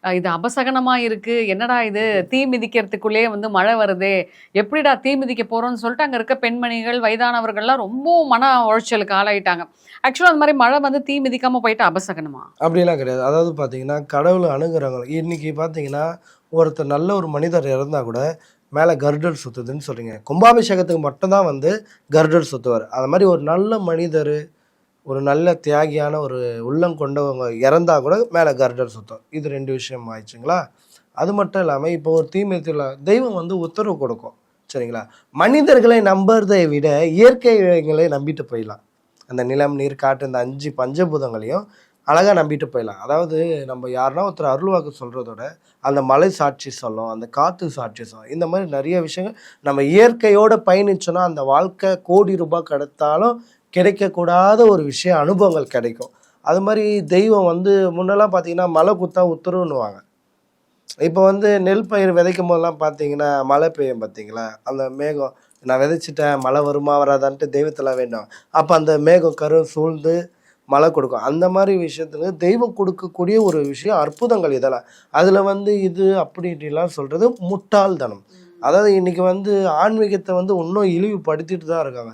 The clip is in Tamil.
இது அபசகனமா இருக்கு. என்னடா இது தீ மிதிக்கிறதுக்குள்ளேயே வந்து மழை வருதே! எப்படிடா தீ மிதிக்க போறோம்ன்னு சொல்லிட்டு அங்க இருக்க பெண்மணிகள், வயதானவர்கள்லாம் ரொம்பவும் மன உளைச்சலுக்கு ஆளாயிட்டாங்க. ஆக்சுவலா அந்த மாரி மழை வந்து தீ மிதிக்காம போயிட்டா அபசகனமா? அப்படிலாம் கிடையாது. அதாவது பார்த்தீங்கன்னா, கடவுள அணுகுறவங்க இன்னைக்கு பார்த்தீங்கன்னா, ஒருத்தர் நல்ல ஒரு மனிதர் இறந்தா கூட, மேல கருடர் சுத்துதுன்னு சொல்றீங்க. கும்பாபிஷேகத்துக்கு மட்டும் தான் வந்து கருடர் சுத்துவாரு. அது மாரி ஒரு நல்ல மனிதரு, ஒரு நல்ல தியாகியான ஒரு உள்ளம் கொண்டவங்க இறந்தா கூட மேல கருடர் சுத்தும். இது 2 விஷயம் ஆயிடுச்சுங்களா? அது மட்டும் இல்லாம, இப்போ ஒரு தீமைத்துல தெய்வம் வந்து உத்தரவு கொடுக்கும். சரிங்களா? மனிதர்களை நம்புறதை விட இயற்கைகளை நம்பிட்டு போயிடலாம். அந்த நிலம், நீர், காற்று இந்த 5 பஞ்சபூதங்களையும் அழகா நம்பிட்டு போயிடலாம். அதாவது நம்ம யாருன்னா ஒருத்தர் அருள்வாக்கு சொல்றதோட, அந்த மலை சாட்சி சொல்லும், அந்த காத்து சாட்சி சொல்லும். இந்த மாரி நெறைய விஷயங்கள் நம்ம இயற்கையோட பயணிச்சோம்னா, அந்த வாழ்க்கை கோடி ரூபாய் கிடைத்தாலும் கிடைக்கக்கூடாத ஒரு விஷயம் அனுபவங்கள் கிடைக்கும். அது மாரி தெய்வம் வந்து முன்னெல்லாம் பார்த்தீங்கன்னா, மழை குத்தா உத்தரவுன்னுவாங்க. இப்போ வந்து நெல் பயிர் விதைக்கும் போதெல்லாம் பார்த்தீங்கன்னா, மழை பெய்யும் பார்த்தீங்களா? அந்த மேகம் நான் விதைச்சிட்டேன், மழை வருமா வராதான்ட்டு தெய்வத்தலாம் வேண்டுவாங்க. அப்ப அந்த மேகம் சூழ்ந்து மழை கொடுக்கும். அந்த மாரி விஷயத்துல தெய்வம் கொடுக்கக்கூடிய ஒரு விஷயம் அற்புதங்கள் இதெல்லாம். அதுல வந்து இது அப்படி இப்படிலாம் சொல்றது முட்டாள்தனம். அதாவது இன்னைக்கு வந்து ஆன்மீகத்த வந்து இன்னும் இழிவுபடுத்திட்டு தான் இருக்காங்க.